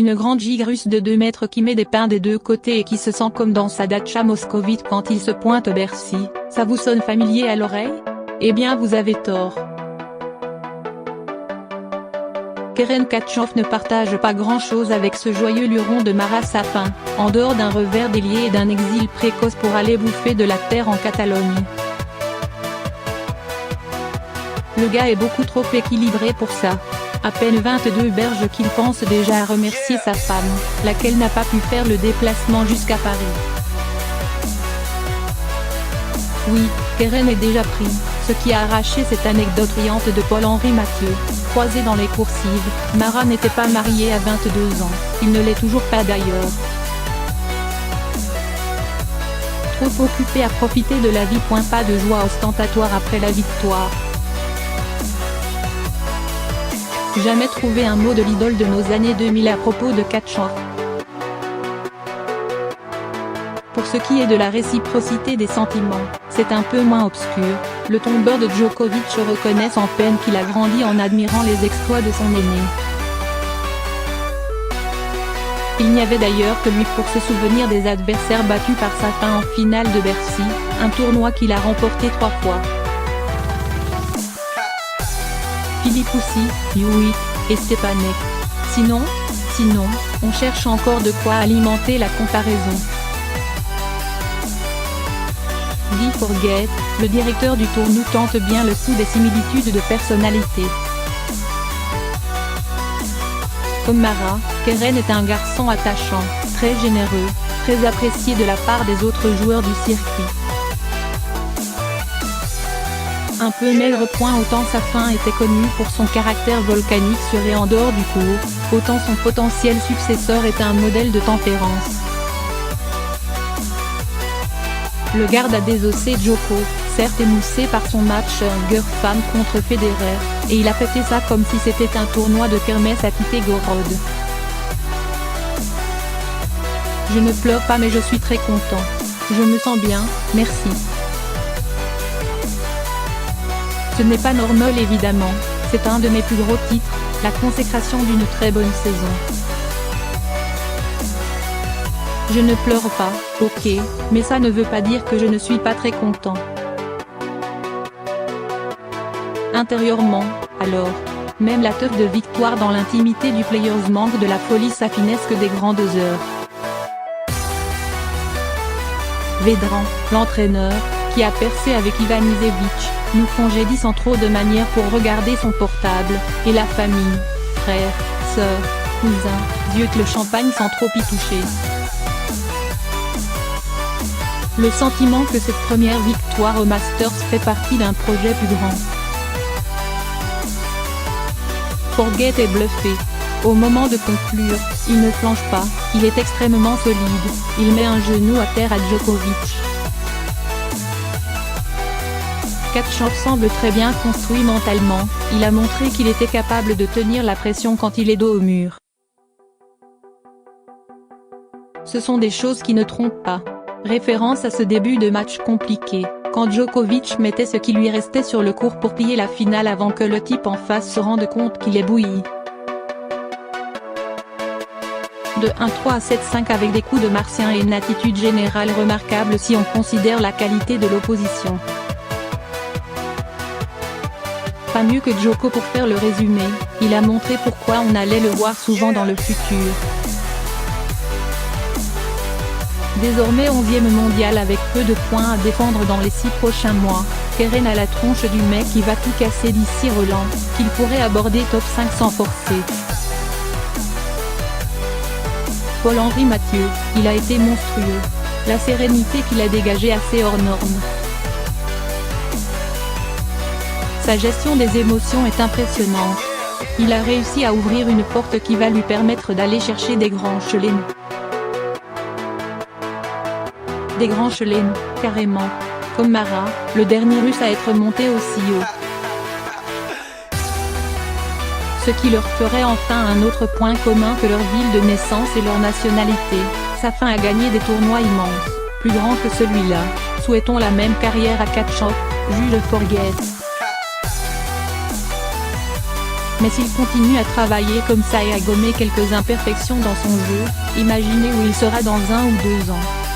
une grande gigue russe de 2 mètres qui met des pains des deux côtés et qui se sent comme dans sa datcha moscovite quand il se pointe au Bercy. Ça vous sonne familier à l'oreille? Eh bien vous avez tort. Keren Khachov ne partage pas grand-chose avec ce joyeux luron de Mara Safin, en dehors d'un revers délié et d'un exil précoce pour aller bouffer de la terre en Catalogne. Le gars est beaucoup trop équilibré pour ça. À peine 22 berges qu'il pense déjà à remercier sa femme, laquelle n'a pas pu faire le déplacement jusqu'à Paris. Oui, Keren est déjà pris, ce qui a arraché cette anecdote riante de Paul-Henri Mathieu. Croisé dans les coursives, Mara n'était pas mariée à 22 ans, il ne l'est toujours pas d'ailleurs. Trop occupé à profiter de la vie. Pas de joie ostentatoire après la victoire. Jamais trouvé un mot de l'idole de nos années 2000 à propos de Khachov. Pour ce qui est de la réciprocité des sentiments, c'est un peu moins obscur. Le tombeur de Djokovic reconnaît sans peine qu'il a grandi en admirant les exploits de son aîné. Il n'y avait d'ailleurs que lui pour se souvenir des adversaires battus par Safin en finale de Bercy, un tournoi qu'il a remporté 3 fois. Filipoussi, Hewitt et Stepanek. Sinon, on cherche encore de quoi alimenter la comparaison. Guy Forget, le directeur du tournoi, tente bien le coup des similitudes de personnalité. Comme Mara, Keren est un garçon attachant, très généreux, très apprécié de la part des autres joueurs du circuit. Un peu maigre. Autant Safin était connu pour son caractère volcanique sur et en dehors du court, autant son potentiel successeur est un modèle de tempérance. Le garde a désossé Djoko, certes émoussé par son match Girl-Femme contre Federer, et il a fêté ça comme si c'était un tournoi de kermesse à Pitaigorod. Je ne pleure pas mais je suis très content. Je me sens bien, merci. Ce n'est pas normal évidemment, c'est un de mes plus gros titres, la consécration d'une très bonne saison. Je ne pleure pas, ok, mais ça ne veut pas dire que je ne suis pas très content. Intérieurement, alors, même la teuf de victoire dans l'intimité du Players manque de la folie safinesque des grandes heures. Vedran, l'entraîneur, qui a percé avec Ivan Izevich, nous congédie sans trop de manières pour regarder son portable, et la famille, frères, sœurs, cousins, Dieu que le champagne sans trop y toucher. Le sentiment que cette première victoire au Masters fait partie d'un projet plus grand. Forget est bluffé. Au moment de conclure, il ne flanche pas, il est extrêmement solide, il met un genou à terre à Djokovic. Khachov semble très bien construit mentalement, il a montré qu'il était capable de tenir la pression quand il est dos au mur. Ce sont des choses qui ne trompent pas. Référence à ce début de match compliqué, quand Djokovic mettait ce qui lui restait sur le court pour plier la finale avant que le type en face se rende compte qu'il est bouilli. De 1-3 à 7-5 avec des coups de martien et une attitude générale remarquable si on considère la qualité de l'opposition. Pas mieux que Djoko pour faire le résumé, il a montré pourquoi on allait le voir souvent dans le futur. Désormais 11e mondial avec peu de points à défendre dans les 6 prochains mois, Keren a la tronche du mec qui va tout casser d'ici Roland, qu'il pourrait aborder top 5 sans forcer. Paul-Henri Mathieu, il a été monstrueux. La sérénité qu'il a dégagée assez hors norme. Sa gestion des émotions est impressionnante. Il a réussi à ouvrir une porte qui va lui permettre d'aller chercher des grands chelems. Des grands chelems, carrément. Comme Mara, le dernier russe à être monté aussi haut. Ce qui leur ferait enfin un autre point commun que leur ville de naissance et leur nationalité. Safin a gagné des tournois immenses, plus grands que celui-là. Souhaitons la même carrière à Khachov, juge Forget. Mais s'il continue à travailler comme ça et à gommer quelques imperfections dans son jeu, imaginez où il sera dans 1 ou 2 ans.